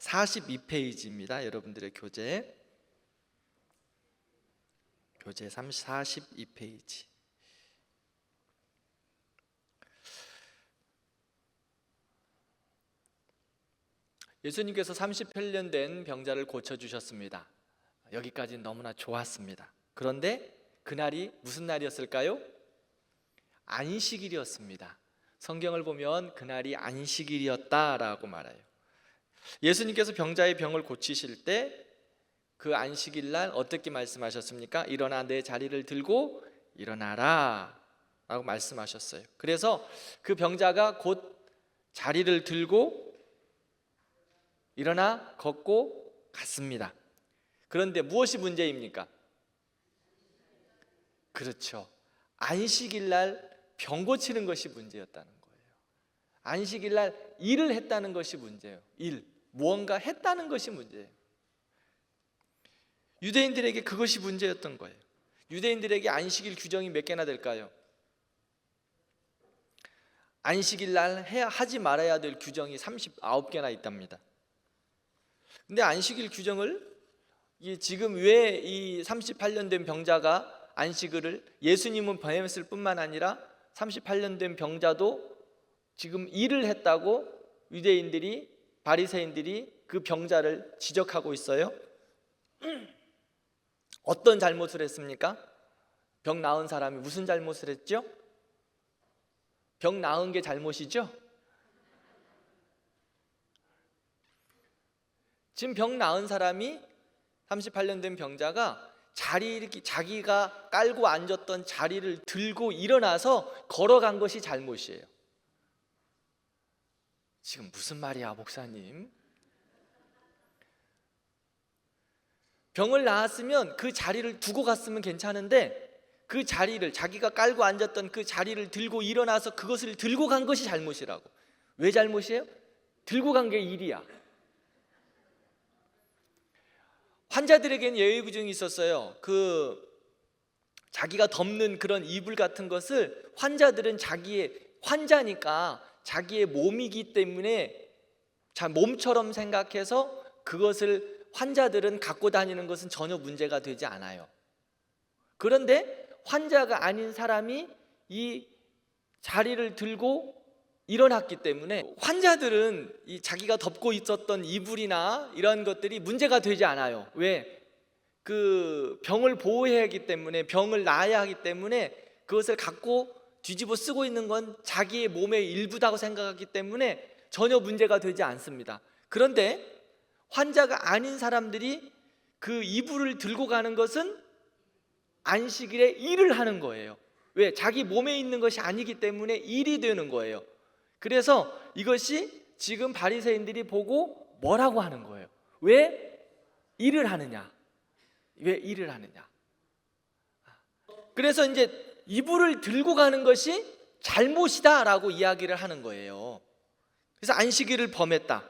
42페이지입니다. 여러분들의 교재 42페이지. 예수님께서 38년 된 병자를 고쳐주셨습니다. 여기까지는 너무나 좋았습니다. 그런데 그날이 무슨 날이었을까요? 안식일이었습니다. 성경을 보면 그날이 안식일이었다라고 말해요. 예수님께서 병자의 병을 고치실 때 그 안식일 날 어떻게 말씀하셨습니까? 일어나 내 자리를 들고 일어나라 라고 말씀하셨어요. 그래서 그 병자가 곧 자리를 들고 일어나 걷고 갔습니다. 그런데 무엇이 문제입니까? 그렇죠. 안식일 날 병 고치는 것이 문제였다는 거예요. 안식일 날 일을 했다는 것이 문제예요. 무언가 했다는 것이 문제예요. 유대인들에게 그것이 문제였던 거예요. 유대인들에게 안식일 규정이 몇 개나 될까요? 안식일 날 하지 말아야 될 규정이 39개나 있답니다. 근데 안식일 규정을 지금 왜 이 38년 된 병자가 안식일을 예수님은 범했을 뿐만 아니라 38년 된 병자도 지금 일을 했다고 유대인들이, 바리새인들이 그 병자를 지적하고 있어요? 어떤 잘못을 했습니까? 병 나은 사람이 무슨 잘못을 했죠? 병 나은 게 잘못이죠? 지금 병 나은 사람이 38년 된 병자가 자기가 깔고 앉았던 자리를 들고 일어나서 걸어간 것이 잘못이에요. 지금 무슨 말이야, 목사님? 병을 나았으면 그 자리를 두고 갔으면 괜찮은데 그 자리를, 자기가 깔고 앉았던 그 자리를 들고 일어나서 그것을 들고 간 것이 잘못이라고. 왜 잘못이에요? 들고 간 게 일이야. 환자들에게는 예외 규정이 있었어요. 자기가 덮는 그런 이불 같은 것을 환자들은 환자니까 자기의 몸이기 때문에 몸처럼 생각해서 그것을 환자들은 갖고 다니는 것은 전혀 문제가 되지 않아요. 그런데 환자가 아닌 사람이 이 자리를 들고 일어났기 때문에 환자들은 자기가 덮고 있었던 이불이나 이런 것들이 문제가 되지 않아요. 왜? 그 병을 보호해야 하기 때문에, 병을 나아야 하기 때문에 그것을 갖고 뒤집어 쓰고 있는 건 자기의 몸의 일부다고 생각하기 때문에 전혀 문제가 되지 않습니다. 그런데 환자가 아닌 사람들이 그 이불을 들고 가는 것은 안식일에 일을 하는 거예요. 왜? 자기 몸에 있는 것이 아니기 때문에 일이 되는 거예요. 그래서 이것이 지금 바리새인들이 보고 뭐라고 하는 거예요? 왜 일을 하느냐? 왜 일을 하느냐? 그래서 이제 이불을 들고 가는 것이 잘못이다라고 이야기를 하는 거예요. 그래서 안식일을 범했다.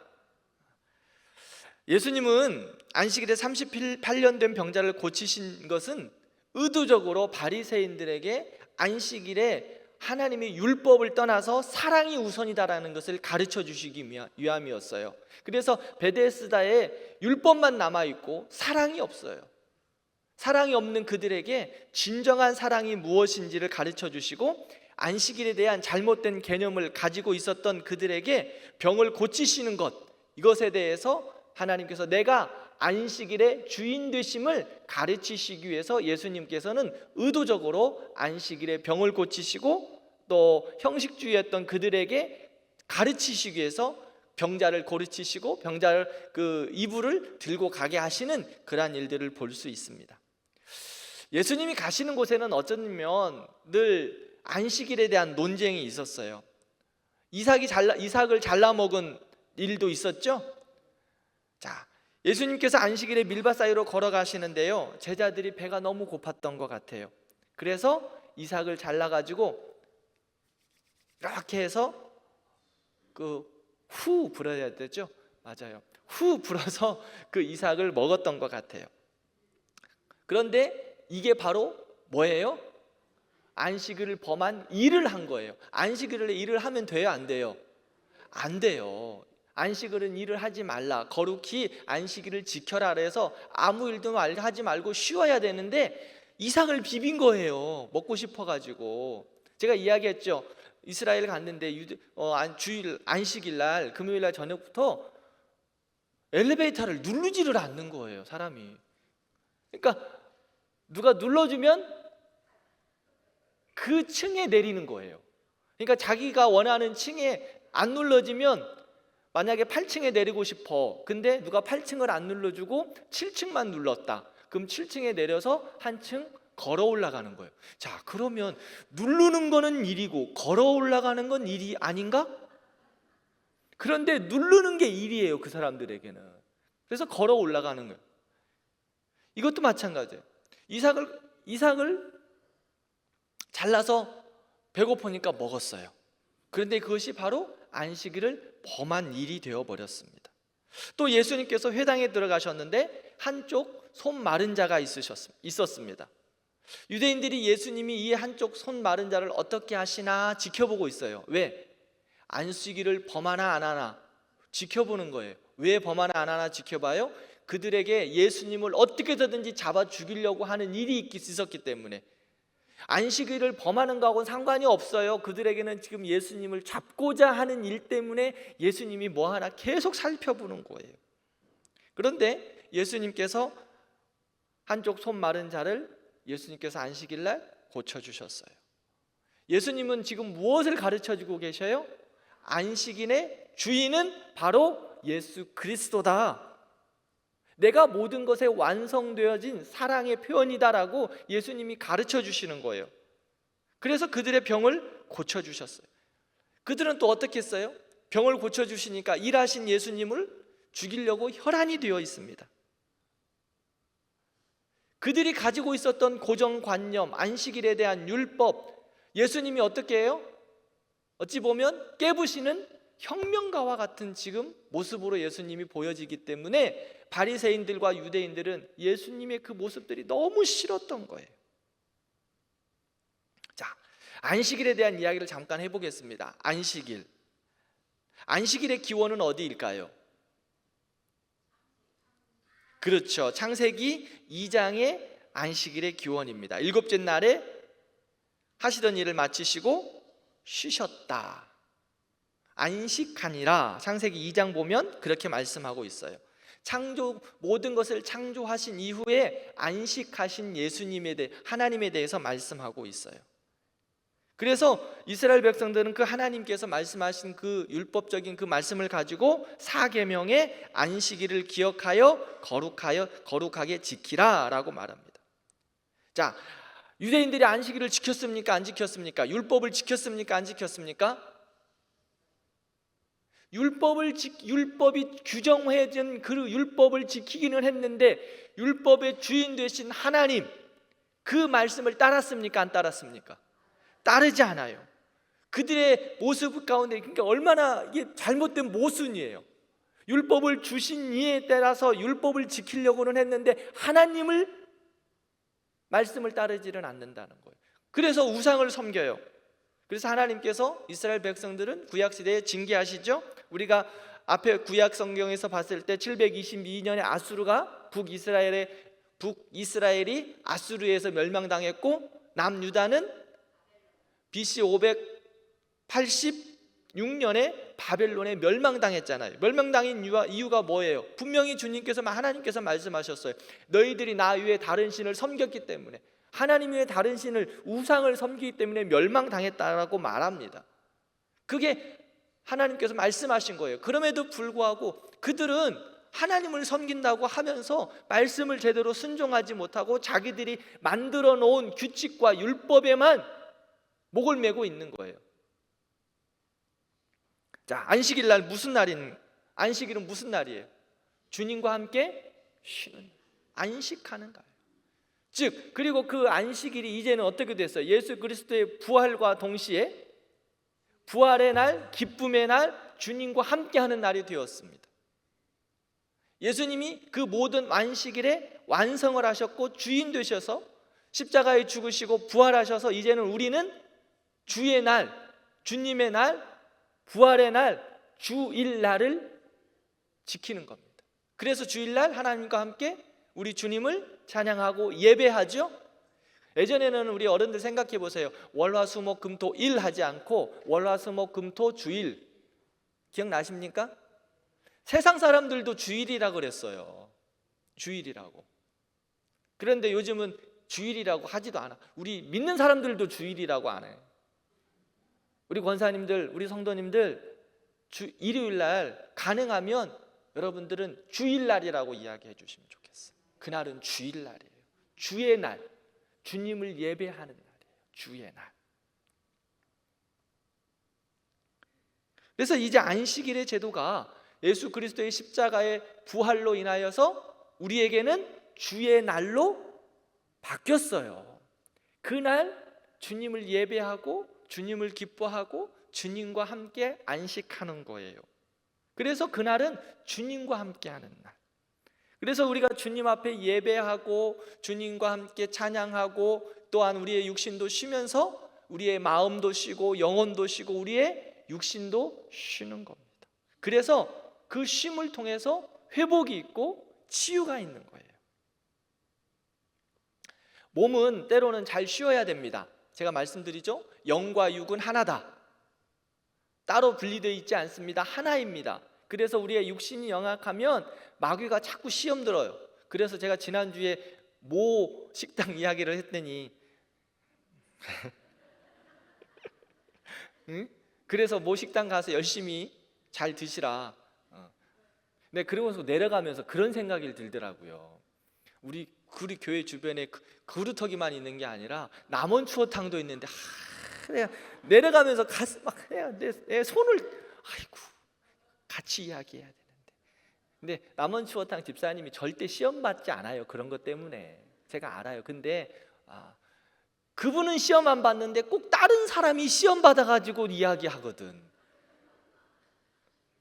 예수님은 안식일에 38년 된 병자를 고치신 것은 의도적으로 바리새인들에게 안식일에 하나님의 율법을 떠나서 사랑이 우선이다라는 것을 가르쳐 주시기 위함이었어요. 그래서 베데스다에 율법만 남아있고 사랑이 없어요. 사랑이 없는 그들에게 진정한 사랑이 무엇인지를 가르쳐 주시고, 안식일에 대한 잘못된 개념을 가지고 있었던 그들에게 병을 고치시는 것, 이것에 대해서 하나님께서 내가 안식일의 주인 되심을 가르치시기 위해서 예수님께서는 의도적으로 안식일에 병을 고치시고 또 형식주의였던 그들에게 가르치시기 위해서 병자를 고르치시고 병자를 그 이불을 들고 가게 하시는 그러한 일들을 볼 수 있습니다. 예수님이 가시는 곳에는 어쩌면 늘 안식일에 대한 논쟁이 있었어요. 이삭을 잘라 먹은 일도 있었죠. 자, 예수님께서 안식일에 밀밭 사이로 걸어가시는데요, 제자들이 배가 너무 고팠던 것 같아요. 그래서 이삭을 잘라가지고 이렇게 해서 후 불어야 되죠? 맞아요. 후 불어서 그 이삭을 먹었던 것 같아요. 그런데 이게 바로 뭐예요? 안식일을 범한 일을 한 거예요. 안식일에 일을 하면 돼요, 안 돼요? 안 돼요. 안식일은 일을 하지 말라, 거룩히 안식일을 지켜라 그래서 아무 일도 하지 말고 쉬어야 되는데 이삭을 비빈 거예요. 먹고 싶어가지고. 제가 이야기했죠. 이스라엘 갔는데 주일 안식일 날 금요일 날 저녁부터 엘리베이터를 누르지를 않는 거예요, 사람이. 그러니까 누가 눌러주면 그 층에 내리는 거예요. 그러니까 자기가 원하는 층에 안 눌러지면, 만약에 8층에 내리고 싶어. 근데 누가 8층을 안 눌러주고 7층만 눌렀다. 그럼 7층에 내려서 한 층 걸어 올라가는 거예요. 자, 그러면 누르는 거는 일이고 걸어 올라가는 건 일이 아닌가? 그런데 누르는 게 일이에요, 그 사람들에게는. 그래서 걸어 올라가는 거예요. 이것도 마찬가지예요. 이삭을 잘라서 배고프니까 먹었어요. 그런데 그것이 바로 안식일을 범한 일이 되어버렸습니다. 또 예수님께서 회당에 들어가셨는데 한쪽 손 마른 자가 있었습니다. 유대인들이 예수님이 이 한쪽 손 마른 자를 어떻게 하시나 지켜보고 있어요. 왜? 안식일을 범하나 안 하나 지켜보는 거예요. 왜 범하나 안 하나 지켜봐요? 그들에게 예수님을 어떻게 해서든지 잡아 죽이려고 하는 일이 있었기 때문에. 안식일을 범하는 거하고는 상관이 없어요. 그들에게는 지금 예수님을 잡고자 하는 일 때문에 예수님이 뭐 하나 계속 살펴보는 거예요. 그런데 예수님께서 한쪽 손 마른 자를 예수님께서 안식일 날 고쳐주셨어요. 예수님은 지금 무엇을 가르쳐주고 계셔요? 안식일의 주인은 바로 예수 그리스도다. 내가 모든 것에 완성되어진 사랑의 표현이다라고 예수님이 가르쳐 주시는 거예요. 그래서 그들의 병을 고쳐주셨어요. 그들은 또 어떻게 했어요? 병을 고쳐주시니까 일하신 예수님을 죽이려고 혈안이 되어 있습니다. 그들이 가지고 있었던 고정관념, 안식일에 대한 율법, 예수님이 어떻게 해요? 어찌 보면 깨부시는 혁명가와 같은 지금 모습으로 예수님이 보여지기 때문에 바리새인들과 유대인들은 예수님의 그 모습들이 너무 싫었던 거예요. 자, 안식일에 대한 이야기를 잠깐 해보겠습니다. 안식일의 기원은 어디일까요? 그렇죠, 창세기 2장의 안식일의 기원입니다. 일곱째 날에 하시던 일을 마치시고 쉬셨다. 안식하니라. 창세기 2장 보면 그렇게 말씀하고 있어요. 모든 것을 창조하신 이후에 안식하신 하나님에 대해서 말씀하고 있어요. 그래서 이스라엘 백성들은 그 하나님께서 말씀하신 그 율법적인 그 말씀을 가지고 사계명의 안식일을 기억하여 거룩하게 지키라라고 말합니다. 자, 유대인들이 안식일을 지켰습니까? 안 지켰습니까? 율법을 지켰습니까? 안 지켰습니까? 율법이 규정해진 그 율법을 지키기는 했는데 율법의 주인 되신 하나님 그 말씀을 따랐습니까? 안 따랐습니까? 따르지 않아요. 그들의 모습 가운데 그러니까 얼마나 이게 잘못된 모순이에요. 율법을 주신 이에 따라서 율법을 지키려고는 했는데 하나님을 말씀을 따르지는 않는다는 거예요. 그래서 우상을 섬겨요. 그래서 하나님께서 이스라엘 백성들은 구약시대에 징계하시죠. 우리가 앞에 구약 성경에서 봤을 때 722년에 아수르가 북이스라엘이 아수르에서 멸망당했고 남유다는 BC 586년에 바벨론에 멸망당했잖아요. 멸망당한 이유가 뭐예요? 분명히 하나님께서 말씀하셨어요. 너희들이 나 외에 다른 신을 섬겼기 때문에, 하나님 외에 다른 신을 우상을 섬기기 때문에 멸망당했다라고 말합니다. 그게 하나님께서 말씀하신 거예요. 그럼에도 불구하고 그들은 하나님을 섬긴다고 하면서 말씀을 제대로 순종하지 못하고 자기들이 만들어 놓은 규칙과 율법에만 목을 메고 있는 거예요. 자, 안식일은 무슨 날이에요? 주님과 함께 쉬는, 안식하는 날. 즉, 그리고 그 안식일이 이제는 어떻게 됐어요? 예수 그리스도의 부활과 동시에 부활의 날, 기쁨의 날, 주님과 함께하는 날이 되었습니다. 예수님이 그 모든 안식일에 완성을 하셨고 주인 되셔서 십자가에 죽으시고 부활하셔서 이제는 우리는 주의 날, 주님의 날, 부활의 날, 주일날을 지키는 겁니다. 그래서 주일날 하나님과 함께 우리 주님을 찬양하고 예배하죠. 예전에는 우리 어른들 생각해 보세요. 월화수목금토일 하지 않고 월화수목금토 주일, 기억나십니까? 세상 사람들도 주일이라고 그랬어요. 주일이라고. 그런데 요즘은 주일이라고 하지도 않아. 우리 믿는 사람들도 주일이라고 안 해. 우리 권사님들, 우리 성도님들 일요일날 가능하면 여러분들은 주일날이라고 이야기해 주시면 좋겠어요. 그날은 주일날이에요. 주의 날, 주님을 예배하는 날이에요. 주의 날. 그래서 이제 안식일의 제도가 예수 그리스도의 십자가의 부활로 인하여서 우리에게는 주의 날로 바뀌었어요. 그날 주님을 예배하고 주님을 기뻐하고 주님과 함께 안식하는 거예요. 그래서 그날은 주님과 함께 하는 날. 그래서 우리가 주님 앞에 예배하고 주님과 함께 찬양하고 또한 우리의 육신도 쉬면서 우리의 마음도 쉬고 영혼도 쉬고 우리의 육신도 쉬는 겁니다. 그래서 그 쉼을 통해서 회복이 있고 치유가 있는 거예요. 몸은 때로는 잘 쉬어야 됩니다. 제가 말씀드리죠. 영과 육은 하나다. 따로 분리되어 있지 않습니다. 하나입니다. 그래서 우리의 육신이 영악하면 마귀가 자꾸 시험 들어요. 그래서 제가 지난주에 모 식당 이야기를 했더니 응? 그래서 모 식당 가서 열심히 잘 드시라. 네, 그러면서 내려가면서 그런 생각이 들더라고요. 우리 교회 주변에 그루터기만 있는 게 아니라 남원 추어탕도 있는데 내려가면서 가서 막 내 손을 아이고 같이 이야기해야 되는데. 근데 남원 추어탕 집사님이 절대 시험 받지 않아요. 그런 것 때문에 제가 알아요. 근데 그분은 시험 안 받는데 꼭 다른 사람이 시험 받아가지고 이야기하거든.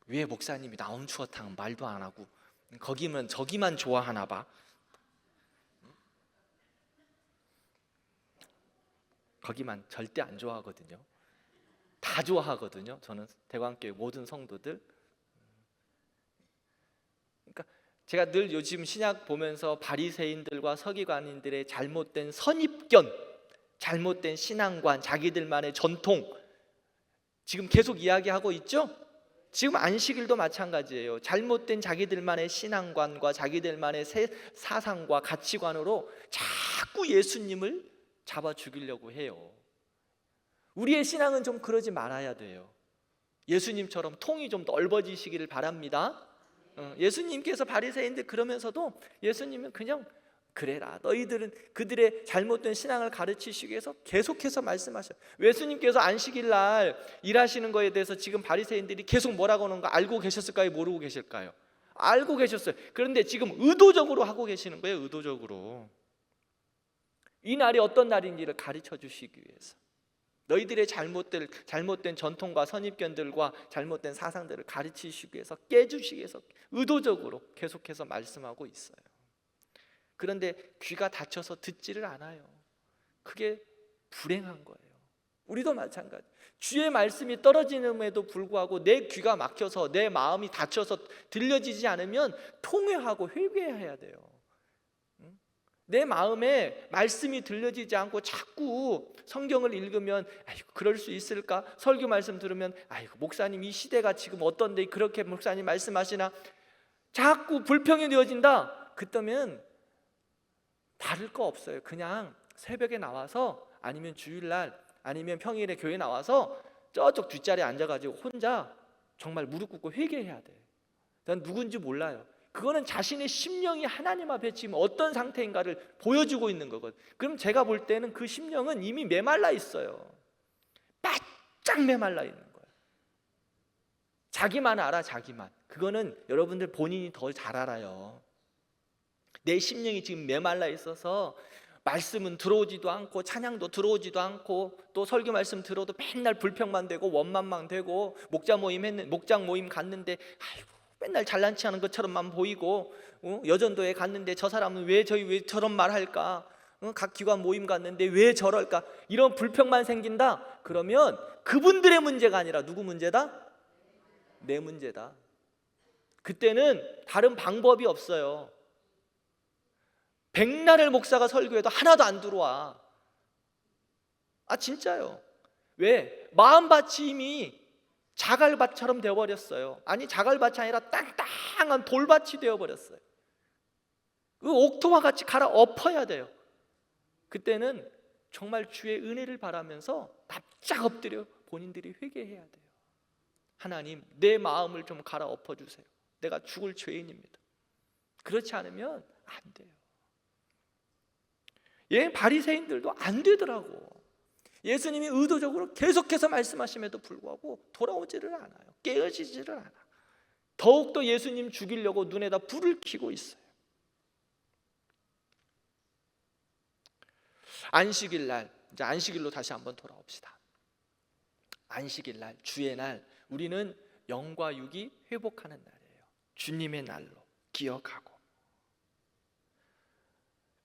왜 목사님이 남원 추어탕 말도 안 하고 거기면 저기만 좋아하나 봐. 거기만 절대 안 좋아하거든요. 다 좋아하거든요. 저는 대광교회 모든 성도들. 그러니까 제가 늘 요즘 신약 보면서 바리새인들과 서기관인들의 잘못된 선입견, 잘못된 신앙관, 자기들만의 전통 지금 계속 이야기하고 있죠? 지금 안식일도 마찬가지예요. 잘못된 자기들만의 신앙관과 자기들만의 사상과 가치관으로 자꾸 예수님을 잡아 죽이려고 해요. 우리의 신앙은 좀 그러지 말아야 돼요. 예수님처럼 통이 좀 넓어지시기를 바랍니다. 예수님께서 바리새인들 그러면서도 예수님은 그냥 그래라, 너희들은 그들의 잘못된 신앙을 가르치시기 위해서 계속해서 말씀하셔요. 예수님께서 안식일 날 일하시는 거에 대해서 지금 바리새인들이 계속 뭐라고 하는 거 알고 계셨을까요? 모르고 계실까요? 알고 계셨어요. 그런데 지금 의도적으로 하고 계시는 거예요. 의도적으로. 이 날이 어떤 날인지를 가르쳐 주시기 위해서 너희들의 잘못된 전통과 선입견들과 잘못된 사상들을 가르치시기 위해서 깨주시기 위해서 의도적으로 계속해서 말씀하고 있어요. 그런데 귀가 닫혀서 듣지를 않아요. 그게 불행한 거예요. 우리도 마찬가지. 주의 말씀이 떨어지는에도 불구하고 내 귀가 막혀서 내 마음이 닫혀서 들려지지 않으면 통회하고 회개해야 돼요. 내 마음에 말씀이 들려지지 않고 자꾸 성경을 읽으면 아이고 그럴 수 있을까? 설교 말씀 들으면 아이고 목사님 이 시대가 지금 어떤데 그렇게 목사님 말씀하시나? 자꾸 불평이 되어진다. 그때면 다를 거 없어요. 그냥 새벽에 나와서 아니면 주일날 아니면 평일에 교회 나와서 저쪽 뒷자리에 앉아가지고 혼자 정말 무릎 꿇고 회개해야 돼. 난 누군지 몰라요. 그거는 자신의 심령이 하나님 앞에 지금 어떤 상태인가를 보여주고 있는 거거든요. 그럼 제가 볼 때는 그 심령은 이미 메말라 있어요. 바짝 메말라 있는 거예요. 자기만 알아, 자기만. 그거는 여러분들 본인이 더 잘 알아요. 내 심령이 지금 메말라 있어서 말씀은 들어오지도 않고 찬양도 들어오지도 않고 또 설교 말씀 들어도 맨날 불평만 되고 원망만 되고 목장 모임 갔는데 아이고 맨날 잘난 체하는 것처럼만 보이고 여전도에 갔는데 저 사람은 왜 저런 말 할까? 각 기관 모임 갔는데 왜 저럴까? 이런 불평만 생긴다. 그러면 그분들의 문제가 아니라 누구 문제다? 내 문제다. 그때는 다른 방법이 없어요. 백날을 목사가 설교해도 하나도 안 들어와. 진짜요. 왜? 마음밭이 이미 자갈밭처럼 되어버렸어요. 아니, 자갈밭이 아니라 땅땅한 돌밭이 되어버렸어요. 그 옥토와 같이 갈아 엎어야 돼요. 그때는 정말 주의 은혜를 바라면서 납작 엎드려 본인들이 회개해야 돼요. 하나님, 내 마음을 좀 갈아 엎어주세요. 내가 죽을 죄인입니다. 그렇지 않으면 안 돼요. 바리새인들도 안 되더라고. 예수님이 의도적으로 계속해서 말씀하심에도 불구하고 돌아오지를 않아요. 깨어지지를 않아. 더욱더 예수님 죽이려고 눈에다 불을 켜고 있어요. 안식일 날, 이제 안식일로 다시 한번 돌아옵시다. 안식일 날, 주의 날, 우리는 영과 육이 회복하는 날이에요. 주님의 날로 기억하고.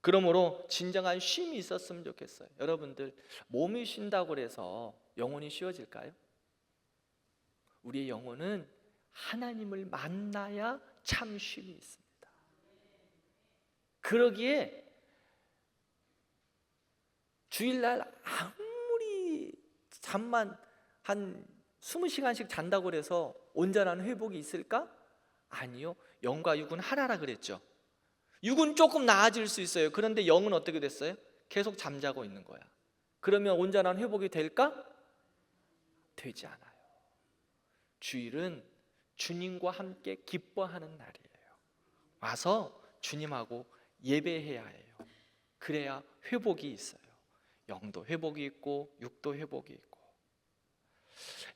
그러므로 진정한 쉼이 있었으면 좋겠어요. 여러분들, 몸이 쉰다고 해서 영혼이 쉬어질까요? 우리의 영혼은 하나님을 만나야 참 쉼이 있습니다. 그러기에 주일날 아무리 잠만 한 20시간씩 잔다고 해서 온전한 회복이 있을까? 아니요. 영과 육은 하나라 그랬죠. 육은 조금 나아질 수 있어요. 그런데 영은 어떻게 됐어요? 계속 잠자고 있는 거야. 그러면 온전한 회복이 될까? 되지 않아요. 주일은 주님과 함께 기뻐하는 날이에요. 와서 주님하고 예배해야 해요. 그래야 회복이 있어요. 영도 회복이 있고 육도 회복이 있고.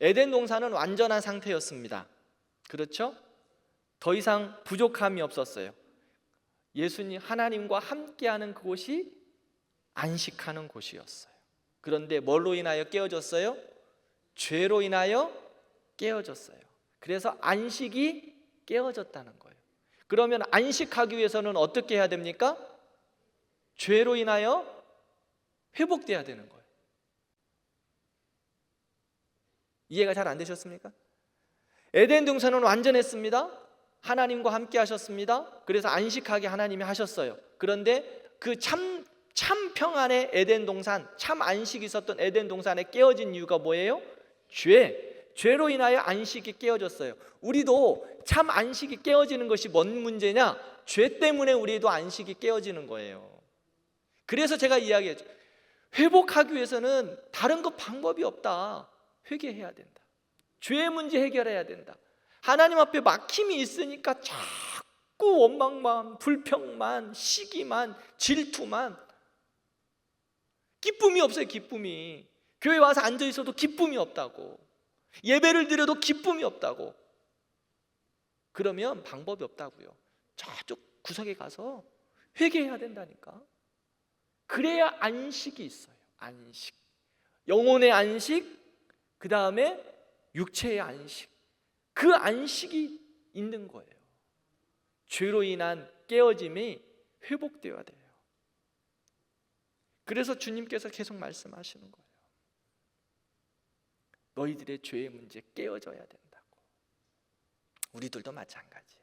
에덴 동산은 완전한 상태였습니다. 그렇죠? 더 이상 부족함이 없었어요. 예수님, 하나님과 함께하는 그곳이 안식하는 곳이었어요. 그런데 뭘로 인하여 깨어졌어요? 죄로 인하여 깨어졌어요. 그래서 안식이 깨어졌다는 거예요. 그러면 안식하기 위해서는 어떻게 해야 됩니까? 죄로 인하여 회복돼야 되는 거예요. 이해가 잘 안 되셨습니까? 에덴 동산은 완전했습니다. 하나님과 함께 하셨습니다. 그래서 안식하게 하나님이 하셨어요. 그런데 그 참 평안의 에덴 동산, 참 안식이 있었던 에덴 동산에 깨어진 이유가 뭐예요? 죄로 인하여 안식이 깨어졌어요. 우리도 참 안식이 깨어지는 것이 뭔 문제냐? 죄 때문에 우리도 안식이 깨어지는 거예요. 그래서 제가 이야기했죠. 회복하기 위해서는 다른 것 방법이 없다. 회개해야 된다. 죄의 문제 해결해야 된다. 하나님 앞에 막힘이 있으니까 자꾸 원망만, 불평만, 시기만, 질투만. 기쁨이 없어요. 기쁨이. 교회 와서 앉아 있어도 기쁨이 없다고. 예배를 드려도 기쁨이 없다고. 그러면 방법이 없다고요. 저쪽 구석에 가서 회개해야 된다니까. 그래야 안식이 있어요. 안식. 영혼의 안식, 그 다음에 육체의 안식. 그 안식이 있는 거예요. 죄로 인한 깨어짐이 회복되어야 돼요. 그래서 주님께서 계속 말씀하시는 거예요. 너희들의 죄의 문제 깨어져야 된다고. 우리들도 마찬가지예요.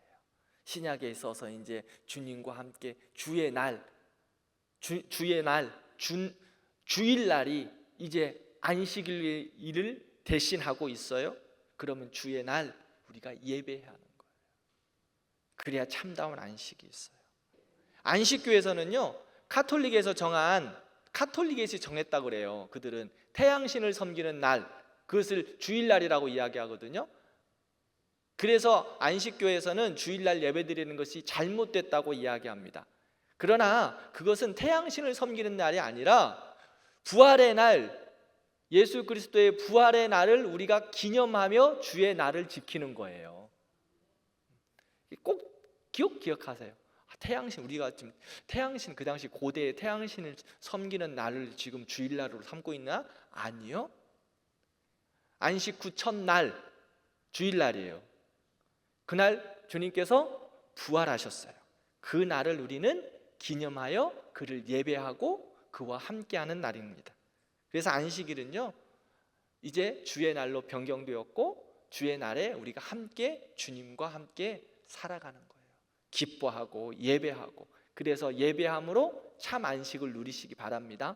신약에 있어서 이제 주님과 함께 주의 날, 주일날이 이제 안식일을 대신하고 있어요. 그러면 주의 날 우리가 예배해야 하는 거예요. 그래야 참다운 안식이 있어요. 안식교에서는요, 카톨릭에서 정했다고 그래요. 그들은 태양신을 섬기는 날, 그것을 주일날이라고 이야기하거든요. 그래서 안식교에서는 주일날 예배드리는 것이 잘못됐다고 이야기합니다. 그러나 그것은 태양신을 섬기는 날이 아니라 부활의 날, 예수 그리스도의 부활의 날을 우리가 기념하며 주의 날을 지키는 거예요. 꼭 기억하세요. 태양신, 우리가 지금 태양신, 그 당시 고대의 태양신을 섬기는 날을 지금 주일날로 삼고 있나? 아니요. 안식 후 첫날 주일날이에요. 그날 주님께서 부활하셨어요. 그 날을 우리는 기념하여 그를 예배하고 그와 함께하는 날입니다. 그래서 안식일은요, 이제 주의 날로 변경되었고 주의 날에 우리가 함께 주님과 함께 살아가는 거예요. 기뻐하고 예배하고. 그래서 예배함으로 참 안식을 누리시기 바랍니다.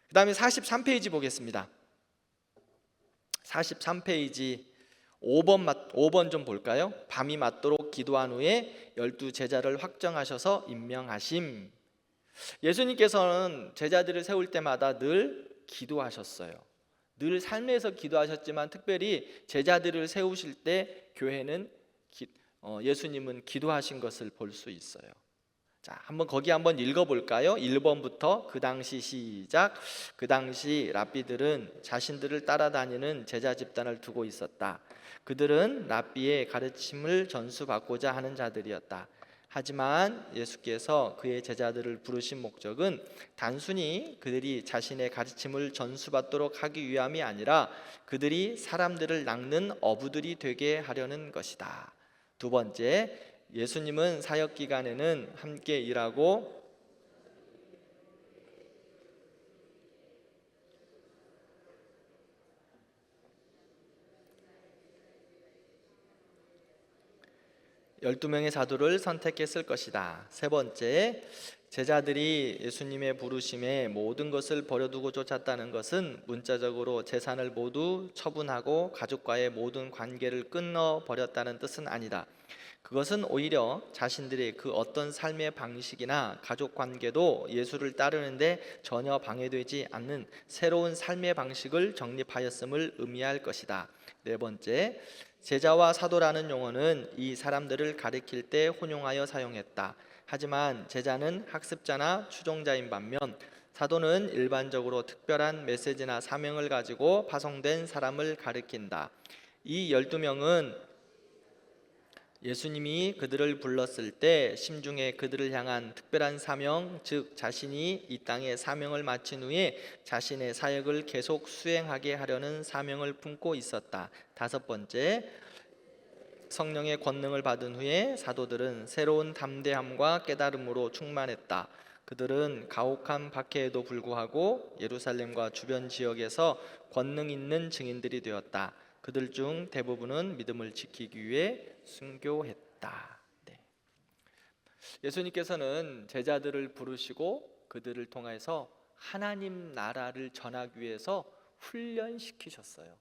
그 다음에 43페이지 보겠습니다. 43페이지 5번 좀 볼까요? 밤이 맞도록 기도한 후에 12제자를 확정하셔서 임명하심. 예수님께서는 제자들을 세울 때마다 늘 기도하셨어요. 늘 삶에서 기도하셨지만 특별히 제자들을 세우실 때 교회는 예수님은 기도하신 것을 볼 수 있어요. 자, 거기 한번 읽어볼까요? 1번부터 그 당시 시작. 그 당시 랍비들은 자신들을 따라다니는 제자 집단을 두고 있었다. 그들은 랍비의 가르침을 전수받고자 하는 자들이었다. 하지만 예수께서 그의 제자들을 부르신 목적은 단순히 그들이 자신의 가르침을 전수받도록 하기 위함이 아니라 그들이 사람들을 낚는 어부들이 되게 하려는 것이다. 두 번째, 예수님은 사역 기간에는 함께 일하고 열두 명의 사도를 선택했을 것이다. 세 번째, 제자들이 예수님의 부르심에 모든 것을 버려두고 쫓았다는 것은 문자적으로 재산을 모두 처분하고 가족과의 모든 관계를 끊어버렸다는 뜻은 아니다. 그것은 오히려 자신들의 그 어떤 삶의 방식이나 가족 관계도 예수를 따르는데 전혀 방해되지 않는 새로운 삶의 방식을 정립하였음을 의미할 것이다. 네 번째, 제자와 사도라는 용어는 이 사람들을 가리킬 때 혼용하여 사용했다. 하지만 제자는 학습자나 추종자인 반면 사도는 일반적으로 특별한 메시지나 사명을 가지고 파송된 사람을 가리킨다. 이 12명은 예수님이 그들을 불렀을 때 심중에 그들을 향한 특별한 사명, 즉 자신이 이 땅에 사명을 마친 후에 자신의 사역을 계속 수행하게 하려는 사명을 품고 있었다. 다섯 번째, 성령의 권능을 받은 후에 사도들은 새로운 담대함과 깨달음으로 충만했다. 그들은 가혹한 박해에도 불구하고 예루살렘과 주변 지역에서 권능 있는 증인들이 되었다. 그들 중 대부분은 믿음을 지키기 위해 순교했다. 네. 예수님께서는 제자들을 부르시고 그들을 통해서 하나님 나라를 전하기 위해서 훈련시키셨어요.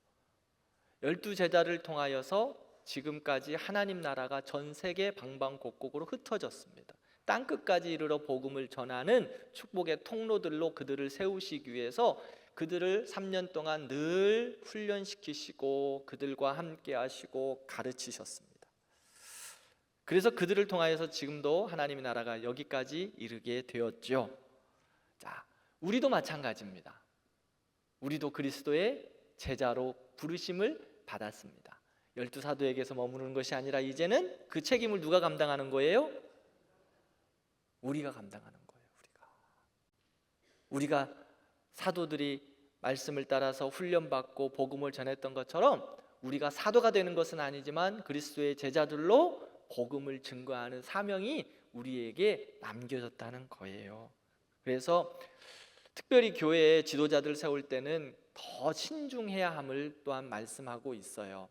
12제자를 통하여서 지금까지 하나님 나라가 전 세계 방방곡곡으로 흩어졌습니다. 땅끝까지 이르러 복음을 전하는 축복의 통로들로 그들을 세우시기 위해서 그들을 3년 동안 늘 훈련시키시고 그들과 함께 하시고 가르치셨습니다. 그래서 그들을 통하여서 지금도 하나님의 나라가 여기까지 이르게 되었죠. 자, 우리도 마찬가지입니다. 우리도 그리스도의 제자로 부르심을 받았습니다. 12사도에게서 머무르는 것이 아니라 이제는 그 책임을 누가 감당하는 거예요? 우리가 감당하는 거예요. 우리가 사도들이 말씀을 따라서 훈련받고 복음을 전했던 것처럼 우리가 사도가 되는 것은 아니지만 그리스도의 제자들로 복음을 증거하는 사명이 우리에게 남겨졌다는 거예요. 그래서 특별히 교회의 지도자들 세울 때는 더 신중해야 함을 또한 말씀하고 있어요.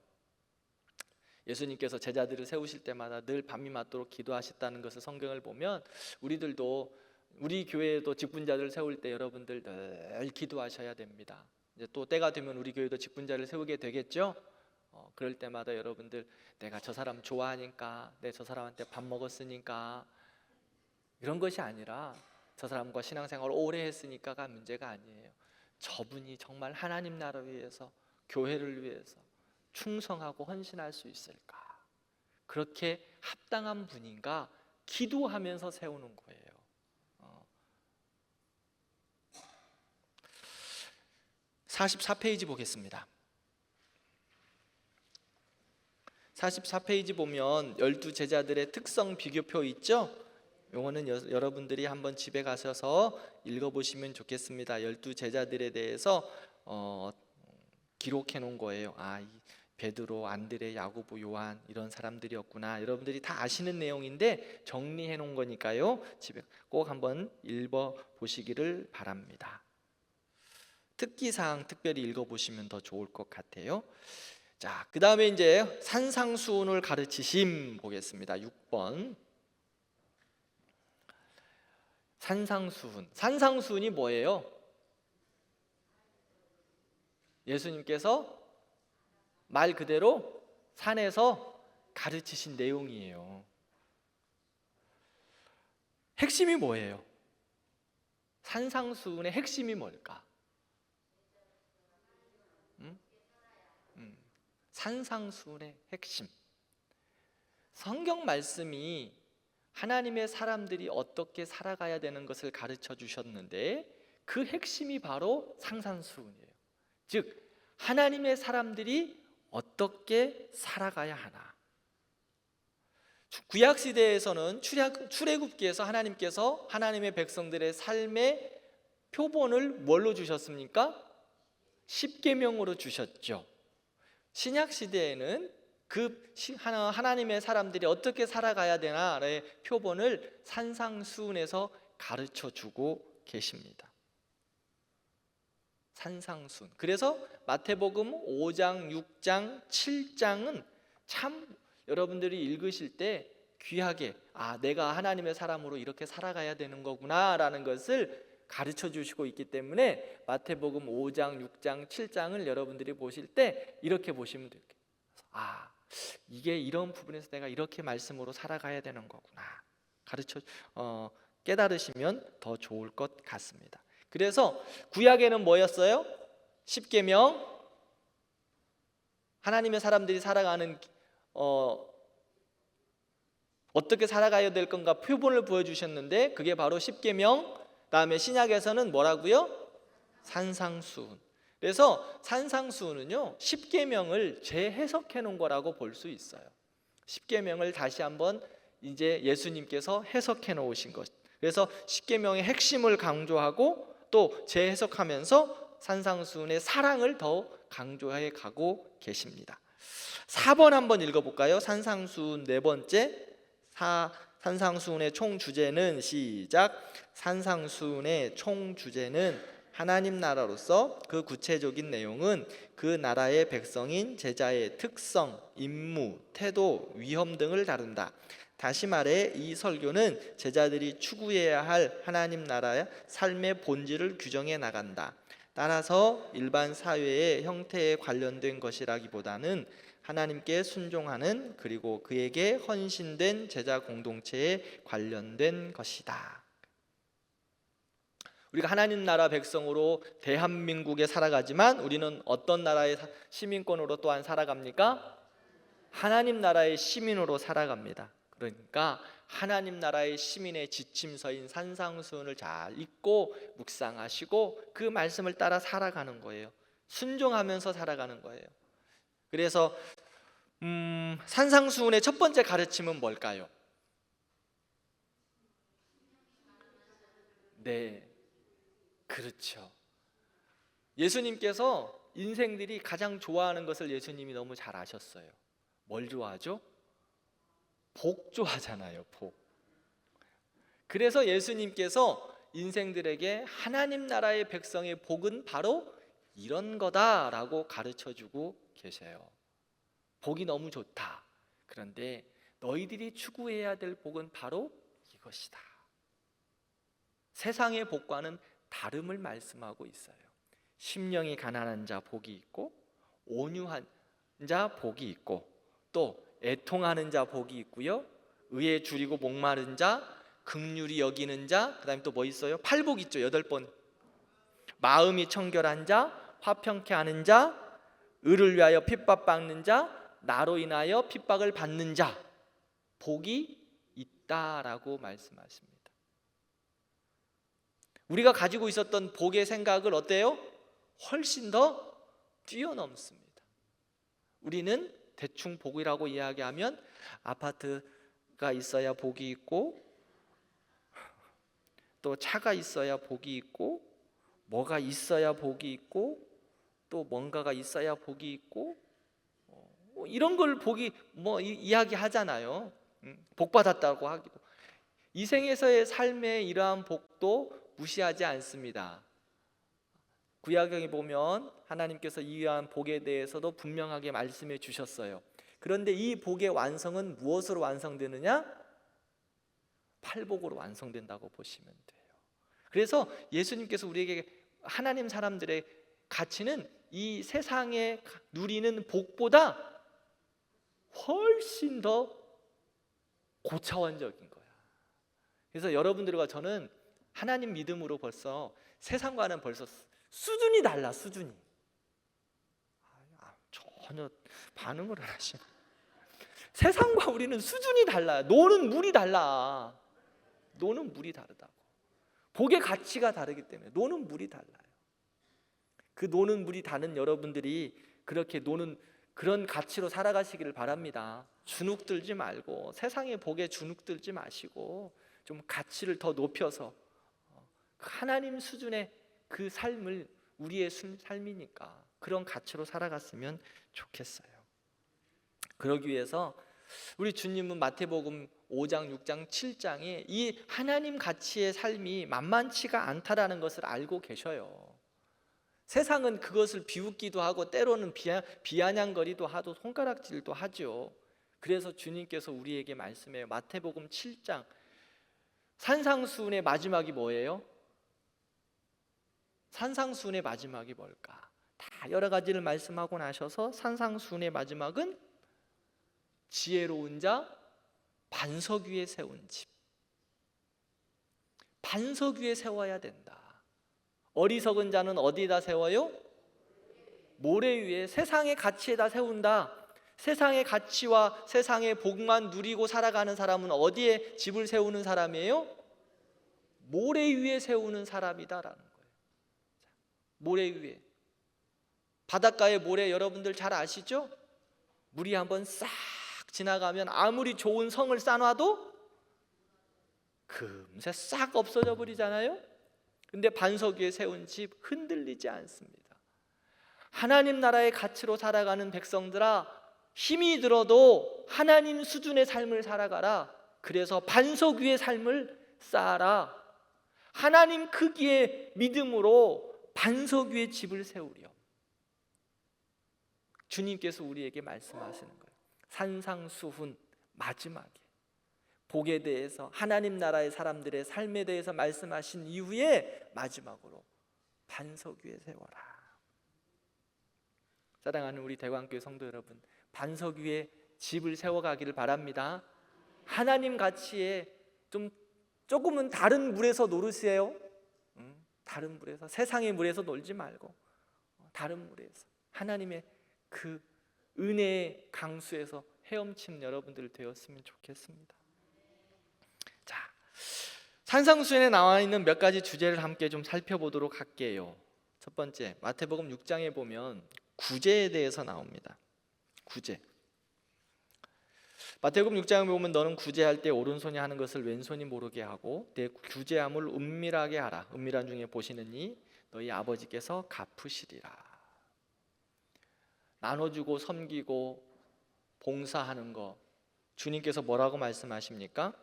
예수님께서 제자들을 세우실 때마다 늘 밤이 맞도록 기도하셨다는 것을 성경을 보면 우리 교회에도 직분자들 세울 때 여러분들 늘 기도하셔야 됩니다. 이제 또 때가 되면 우리 교회도 직분자를 세우게 되겠죠. 그럴 때마다 여러분들 내가 저 사람 좋아하니까 저 사람한테 밥 먹었으니까 이런 것이 아니라 저 사람과 신앙생활을 오래 했으니까가 문제가 아니에요. 저분이 정말 하나님 나라를 위해서 교회를 위해서 충성하고 헌신할 수 있을까? 그렇게 합당한 분인가 기도하면서 세우는 거예요. 44페이지 보겠습니다. 44페이지 보면 12제자들의 특성 비교표 있죠? 요거는 여러분들이 한번 집에 가셔서 읽어보시면 좋겠습니다. 12제자들에 대해서 기록해 놓은 거예요. 베드로, 안드레, 야고보, 요한 이런 사람들이었구나. 여러분들이 다 아시는 내용인데 정리해 놓은 거니까요. 집에 꼭 한번 읽어 보시기를 바랍니다. 특기사항 특별히 읽어보시면 더 좋을 것 같아요. 자, 그 다음에 이제 산상수훈을 가르치심 보겠습니다. 6번. 산상수훈. 산상수훈이 뭐예요? 예수님께서 말 그대로 산에서 가르치신 내용이에요. 핵심이 뭐예요? 산상수훈의 핵심이 뭘까? 산상수훈의 핵심. 성경 말씀이 하나님의 사람들이 어떻게 살아가야 되는 것을 가르쳐 주셨는데 그 핵심이 바로 산상수훈이에요. 즉 하나님의 사람들이 어떻게 살아가야 하나. 구약 시대에서는 출애굽기에서 하나님께서 하나님의 백성들의 삶의 표본을 뭘로 주셨습니까? 십계명으로 주셨죠. 신약 시대에는 하나님의 사람들이 어떻게 살아가야 되나의 표본을 산상수훈에서 가르쳐 주고 계십니다. 산상수훈. 그래서 마태복음 5장, 6장, 7장은 참 여러분들이 읽으실 때 귀하게 내가 하나님의 사람으로 이렇게 살아가야 되는 거구나 라는 것을 가르쳐 주시고 있기 때문에 마태복음 5장, 6장, 7장을 여러분들이 보실 때 이렇게 보시면 돼요. 이게 이런 부분에서 내가 이렇게 말씀으로 살아가야 되는 거구나 깨달으시면 더 좋을 것 같습니다. 그래서 구약에는 뭐였어요? 십계명, 하나님의 사람들이 살아가는 어떻게 살아가야 될 건가 표본을 보여주셨는데 그게 바로 십계명. 다음에 신약에서는 뭐라고요? 산상수훈. 그래서 산상수훈은요 십계명을 재해석해 놓은 거라고 볼 수 있어요. 십계명을 다시 한번 이제 예수님께서 해석해 놓으신 것. 그래서 십계명의 핵심을 강조하고 또 재해석하면서 산상수훈의 사랑을 더 강조해 가고 계십니다. 4번 한번 읽어볼까요? 산상수훈 네 번째. 산상수훈의 총 주제는 시작. 산상수훈의 총 주제는 하나님 나라로서 그 구체적인 내용은 그 나라의 백성인 제자의 특성, 임무, 태도, 위험 등을 다룬다. 다시 말해 이 설교는 제자들이 추구해야 할 하나님 나라의 삶의 본질을 규정해 나간다. 따라서 일반 사회의 형태에 관련된 것이라기보다는 하나님께 순종하는 그리고 그에게 헌신된 제자 공동체에 관련된 것이다. 우리가 하나님 나라 백성으로 대한민국에 살아가지만 우리는 어떤 나라의 시민권으로 또한 살아갑니까? 하나님 나라의 시민으로 살아갑니다. 그러니까 하나님 나라의 시민의 지침서인 산상수훈을 잘 읽고 묵상하시고 그 말씀을 따라 살아가는 거예요. 순종하면서 살아가는 거예요. 그래서 산상수훈의 첫 번째 가르침은 뭘까요? 네, 그렇죠. 예수님께서 인생들이 가장 좋아하는 것을 예수님이 너무 잘 아셨어요. 뭘 좋아하죠? 복 좋아하잖아요. 복. 그래서 예수님께서 인생들에게 하나님 나라의 백성의 복은 바로 이런 거다라고 가르쳐주고 계세요. 복이 너무 좋다. 그런데 너희들이 추구해야 될 복은 바로 이것이다. 세상의 복과는 다름을 말씀하고 있어요. 심령이 가난한 자 복이 있고, 온유한 자 복이 있고, 또 애통하는 자 복이 있고요, 의에 줄이고 목마른 자, 긍휼히 여기는 자, 그 다음에 또 뭐 있어요? 팔복 있죠. 8번. 마음이 청결한 자, 화평케 하는 자, 의를 위하여 핍박받는 자, 나로 인하여 핍박을 받는 자, 복이 있다라고 말씀하십니다. 우리가 가지고 있었던 복의 생각을 어때요? 훨씬 더 뛰어넘습니다. 우리는 대충 복이라고 이야기하면 아파트가 있어야 복이 있고, 또 차가 있어야 복이 있고, 뭐가 있어야 복이 있고, 또 뭔가가 있어야 복이 있고, 이런 걸 복이 이야기하잖아요. 복 받았다고 하기도. 이 생에서의 삶의 이러한 복도 무시하지 않습니다. 구약에 보면 하나님께서 이러한 복에 대해서도 분명하게 말씀해 주셨어요. 그런데 이 복의 완성은 무엇으로 완성되느냐? 팔복으로 완성된다고 보시면 돼요. 그래서 예수님께서 우리에게 하나님 사람들의 가치는 이 세상에 누리는 복보다 훨씬 더 고차원적인 거야. 그래서 여러분들과 저는 하나님 믿음으로 벌써 세상과는 벌써 수준이 달라. 수준이 전혀 반응을 안 하시네. 세상과 우리는 수준이 달라요. 노는 물이 달라. 노는 물이 다르다고. 복의 가치가 다르기 때문에 노는 물이 달라요. 그 노는 물이 다른 여러분들이 그렇게 노는 그런 가치로 살아가시기를 바랍니다. 주눅 들지 말고 세상의 복에 주눅 들지 마시고 좀 가치를 더 높여서 하나님 수준의 그 삶을 우리의 삶이니까 그런 가치로 살아갔으면 좋겠어요. 그러기 위해서 우리 주님은 마태복음 5장, 6장, 7장에 이 하나님 가치의 삶이 만만치가 않다라는 것을 알고 계셔요. 세상은 그것을 비웃기도 하고 때로는 비아냥거리도 하고 손가락질도 하죠. 그래서 주님께서 우리에게 말씀해요. 마태복음 7장 산상수훈의 마지막이 뭐예요? 산상수훈의 마지막이 뭘까? 다 여러 가지를 말씀하고 나셔서 산상수훈의 마지막은 지혜로운 자 반석 위에 세운 집. 반석 위에 세워야 된다. 어리석은 자는 어디다 세워요? 모래 위에. 세상의 가치에다 세운다. 세상의 가치와 세상의 복만 누리고 살아가는 사람은 어디에 집을 세우는 사람이에요? 모래 위에 세우는 사람이다라는 거예요. 모래 위에. 바닷가의 모래 여러분들 잘 아시죠? 물이 한번 싹 지나가면 아무리 좋은 성을 쌓아놔도 금세 싹 없어져 버리잖아요. 근데 반석 위에 세운 집 흔들리지 않습니다. 하나님 나라의 가치로 살아가는 백성들아, 힘이 들어도 하나님 수준의 삶을 살아가라. 그래서 반석 위의 삶을 쌓아라. 하나님 크기의 믿음으로 반석 위에 집을 세우렴. 주님께서 우리에게 말씀하시는 거예요. 산상수훈 마지막에 복에 대해서 하나님 나라의 사람들의 삶에 대해서 말씀하신 이후에 마지막으로 반석 위에 세워라. 사랑하는 우리 대광교회 성도 여러분, 반석 위에 집을 세워가기를 바랍니다. 하나님 가치에 조금은 다른 물에서 노르세요. 다른 물에서, 세상의 물에서 놀지 말고 다른 물에서 하나님의 그 은혜의 강수에서 헤엄치는 여러분들 되었으면 좋겠습니다. 자, 산상수훈에 나와 있는 몇 가지 주제를 함께 좀 살펴보도록 할게요. 첫 번째, 마태복음 6장에 보면 구제에 대해서 나옵니다. 구제. 마태복음 6장에 보면 너는 구제할 때 오른손이 하는 것을 왼손이 모르게 하고 내 구제함을 은밀하게 하라. 은밀한 중에 보시느니 너희 아버지께서 갚으시리라. 나눠주고 섬기고 봉사하는 거, 주님께서 뭐라고 말씀하십니까?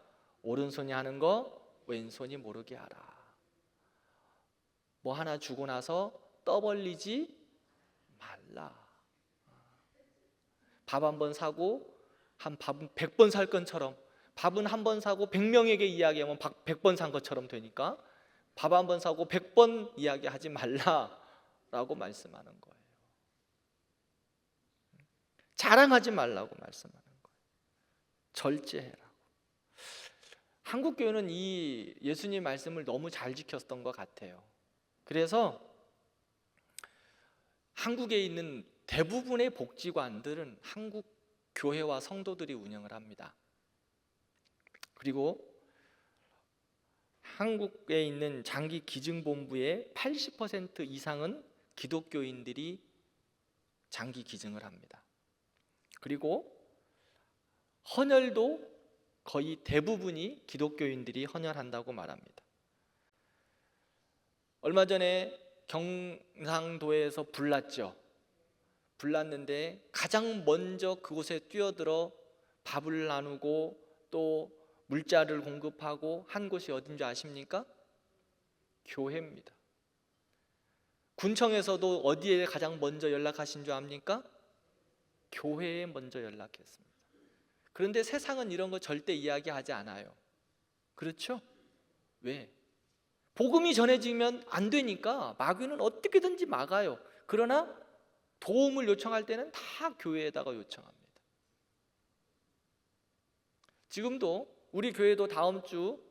오른손이 하는 거 왼손이 모르게 하라. 뭐 하나 주고 나서 떠벌리지 말라. 밥 한 번 사고 밥은 100번 살 것처럼, 밥은 한 번 사고 100명에게 이야기하면 100번 산 것처럼 되니까 밥 한 번 사고 100번 이야기하지 말라라고 말씀하는 거예요. 자랑하지 말라고 말씀하는 거예요. 절제해라고. 한국 교회는 이 예수님 말씀을 너무 잘 지켰던 것 같아요. 그래서 한국에 있는 대부분의 복지관들은 한국 교회와 성도들이 운영을 합니다. 그리고 한국에 있는 장기 기증본부의 80% 이상은 기독교인들이 장기 기증을 합니다. 그리고 헌혈도 거의 대부분이 기독교인들이 헌혈한다고 말합니다. 얼마 전에 경상도에서 불났죠. 불났는데 가장 먼저 그곳에 뛰어들어 밥을 나누고 또 물자를 공급하고 한 곳이 어딘지 아십니까? 교회입니다. 군청에서도 어디에 가장 먼저 연락하신 줄 압니까? 교회에 먼저 연락했습니다. 그런데 세상은 이런 거 절대 이야기하지 않아요. 그렇죠? 왜? 복음이 전해지면 안 되니까 마귀는 어떻게든지 막아요. 그러나 도움을 요청할 때는 다 교회에다가 요청합니다. 지금도 우리 교회도 다음 주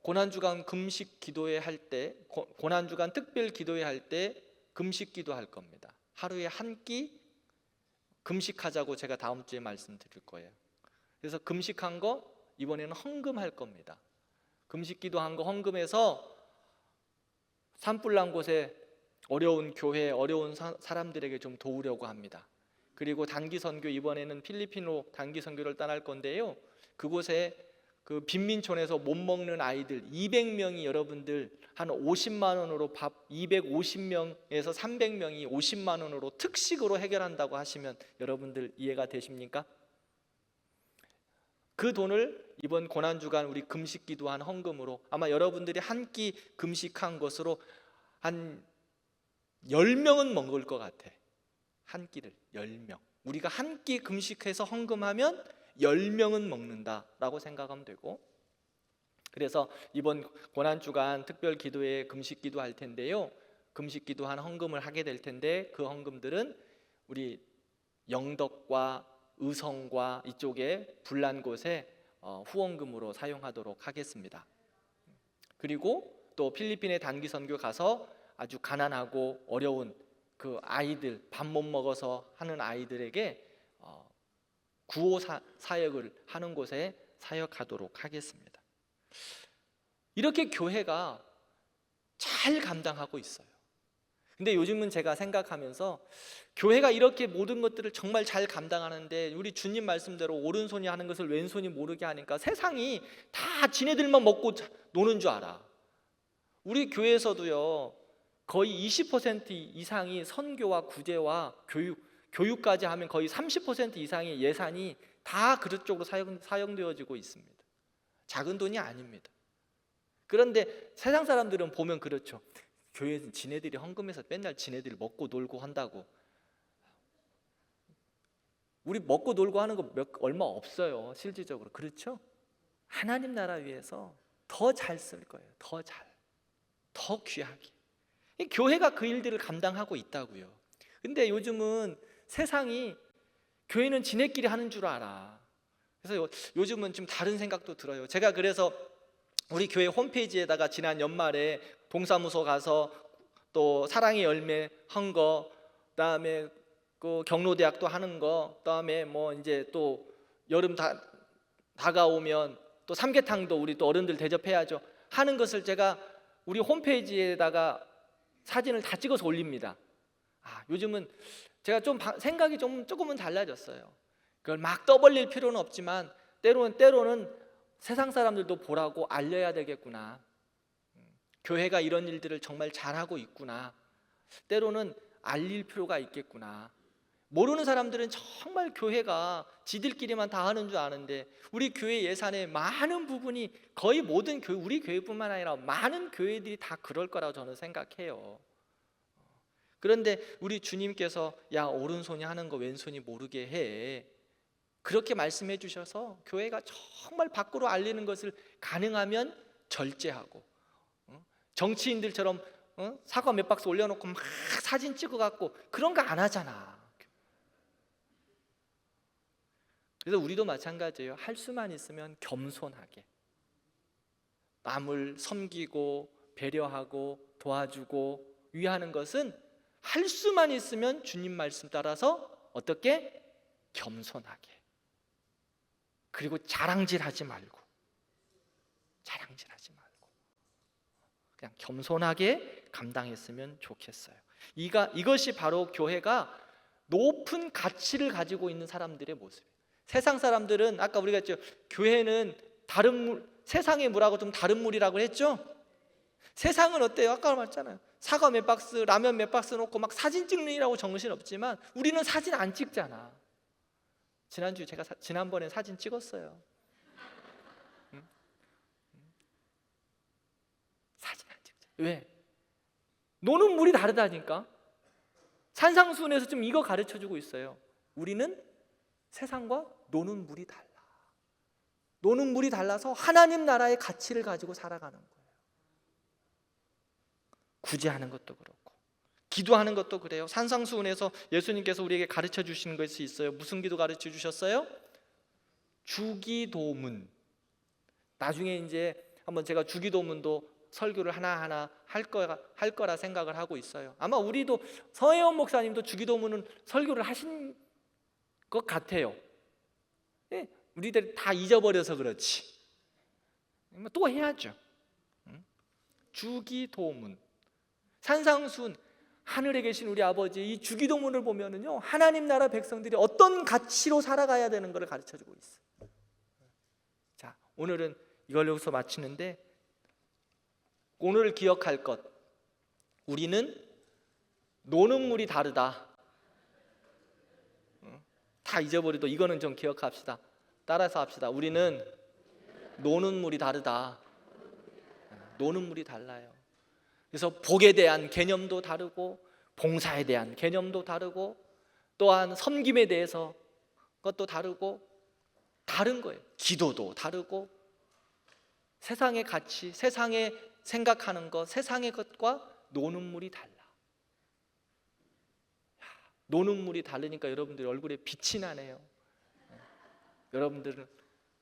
고난주간 금식 기도회 할 때, 고난주간 특별 기도회 할 때 금식 기도할 겁니다. 하루에 한 끼 금식하자고 제가 다음 주에 말씀드릴 거예요. 그래서 금식한 거 이번에는 헌금할 겁니다. 금식 기도한 거 헌금해서 산불 난 곳에 어려운 교회, 어려운 사람들에게 좀 도우려고 합니다. 그리고 단기 선교, 이번에는 필리핀으로 단기 선교를 떠날 건데요, 그곳에 그 빈민촌에서 못 먹는 아이들 200명이 여러분들 한 50만 원으로 밥 250명에서 300명이 50만 원으로 특식으로 해결한다고 하시면 여러분들 이해가 되십니까? 그 돈을 이번 고난주간 우리 금식 기도한 헌금으로 아마 여러분들이 한 끼 금식한 것으로 한 10명은 먹을 것 같아. 한 끼를 10명. 우리가 한 끼 금식해서 헌금하면 10명은 먹는다라고 생각하면 되고, 그래서 이번 고난주간 특별 기도에 금식 기도할 텐데요, 금식 기도한 헌금을 하게 될 텐데 그 헌금들은 우리 영덕과 의성과 이쪽에 불난 곳에 후원금으로 사용하도록 하겠습니다. 그리고 또 필리핀에 단기 선교 가서 아주 가난하고 어려운 그 아이들, 밥 못 먹어서 하는 아이들에게 구호 사역을 하는 곳에 사역하도록 하겠습니다. 이렇게 교회가 잘 감당하고 있어요. 근데 요즘은 제가 생각하면서 교회가 이렇게 모든 것들을 정말 잘 감당하는데 우리 주님 말씀대로 오른손이 하는 것을 왼손이 모르게 하니까 세상이 다 지네들만 먹고 노는 줄 알아. 우리 교회에서도요, 거의 20% 이상이 선교와 구제와 교육까지 하면 거의 30% 이상의 예산이 다 그런 쪽으로 사용되어지고 있습니다. 작은 돈이 아닙니다. 그런데 세상 사람들은 보면 그렇죠. 교회에서 지네들이 헌금해서 맨날 지네들이 먹고 놀고 한다고. 우리 먹고 놀고 하는 거 얼마 없어요, 실질적으로. 그렇죠? 하나님 나라 위해서 더 잘 쓸 거예요. 더 귀하게. 교회가 그 일들을 감당하고 있다고요. 근데 요즘은 세상이 교회는 지네끼리 하는 줄 알아. 그래서 요즘은 좀 다른 생각도 들어요. 제가 그래서 우리 교회 홈페이지에다가 지난 연말에 동사무소 가서 또 사랑의 열매 한 거, 그다음에 그 경로대학도 하는 거, 그다음에 뭐 이제 또 여름 다가오면 또 삼계탕도 우리 또 어른들 대접해야죠 하는 것을 제가 우리 홈페이지에다가 사진을 다 찍어서 올립니다. 요즘은 제가 좀 생각이 조금은 달라졌어요. 그걸 막 떠벌릴 필요는 없지만 때로는 세상 사람들도 보라고 알려야 되겠구나. 교회가 이런 일들을 정말 잘하고 있구나. 때로는 알릴 필요가 있겠구나. 모르는 사람들은 정말 교회가 지들끼리만 다 하는 줄 아는데 우리 교회 예산의 많은 부분이 거의 모든 교회, 우리 교회뿐만 아니라 많은 교회들이 다 그럴 거라고 저는 생각해요. 그런데 우리 주님께서 야, 오른손이 하는 거 왼손이 모르게 해, 그렇게 말씀해 주셔서 교회가 정말 밖으로 알리는 것을 가능하면 절제하고, 정치인들처럼 사과 몇 박스 올려놓고 막 사진 찍어갖고 그런 거 안 하잖아. 그래서 우리도 마찬가지예요. 할 수만 있으면 겸손하게 남을 섬기고 배려하고 도와주고 위하는 것은 할 수만 있으면 주님 말씀 따라서 어떻게? 겸손하게. 그리고 자랑질하지 말고 그냥 겸손하게 감당했으면 좋겠어요. 이것이 바로 교회가 높은 가치를 가지고 있는 사람들의 모습이에요. 세상 사람들은 아까 우리가 했죠, 교회는 다른 물, 세상의 물하고 좀 다른 물이라고 했죠. 세상은 어때요? 아까 말했잖아요. 사과 몇 박스, 라면 몇 박스 놓고 막 사진 찍는 일하고 정신없지만 우리는 사진 안 찍잖아. 지난주에 제가 지난번에 사진 찍었어요. 사진 안 찍잖아. 왜? 노는 물이 다르다니까. 산상수훈에서 좀 이거 가르쳐주고 있어요. 우리는 세상과 노는 물이 달라. 노는 물이 달라서 하나님 나라의 가치를 가지고 살아가는 거예요. 구제하는 것도 그렇고 기도하는 것도 그래요. 산상수훈에서 예수님께서 우리에게 가르쳐 주시는 것이 있어요. 무슨 기도 가르쳐 주셨어요? 주기도문. 나중에 이제 한번 제가 주기도문도 설교를 하나하나 할 거라 생각을 하고 있어요. 아마 우리도 서혜원 목사님도 주기도문은 설교를 하신 것 같아요. 네, 우리들 다 잊어버려서 그렇지. 또 해야죠. 주기도문. 산상수훈, 하늘에 계신 우리 아버지 이 주기도문을 보면은요, 하나님 나라 백성들이 어떤 가치로 살아가야 되는 것을 가르쳐주고 있어요. 자, 오늘은 이걸 여기서 마치는데, 오늘 기억할 것, 우리는 노는 물이 다르다. 다 잊어버리도 이거는 좀 기억합시다. 따라서 합시다. 우리는 노는 물이 다르다. 노는 물이 달라요. 그래서 복에 대한 개념도 다르고 봉사에 대한 개념도 다르고 또한 섬김에 대해서 것도 다르고 다른 거예요. 기도도 다르고 세상의 가치, 세상에 생각하는 것, 세상의 것과 노는 물이 달라. 노는 물이 다르니까 여러분들 얼굴에 빛이 나네요. 여러분들은,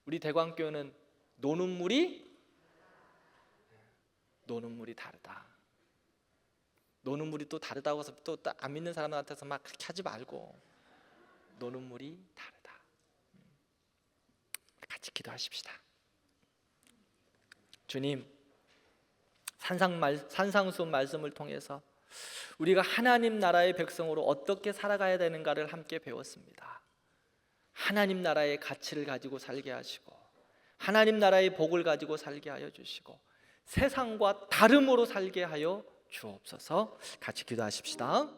우리 대광교회는 노는 물이 다르다. 노는 물이 또 다르다고 해서 또 안 믿는 사람한테서 막 그렇게 하지 말고, 노는 물이 다르다. 같이 기도하십시다. 주님, 산상수훈 말씀을 통해서 우리가 하나님 나라의 백성으로 어떻게 살아가야 되는가를 함께 배웠습니다. 하나님 나라의 가치를 가지고 살게 하시고 하나님 나라의 복을 가지고 살게 하여 주시고 세상과 다름으로 살게 하여 주옵소서. 같이 기도하십시다.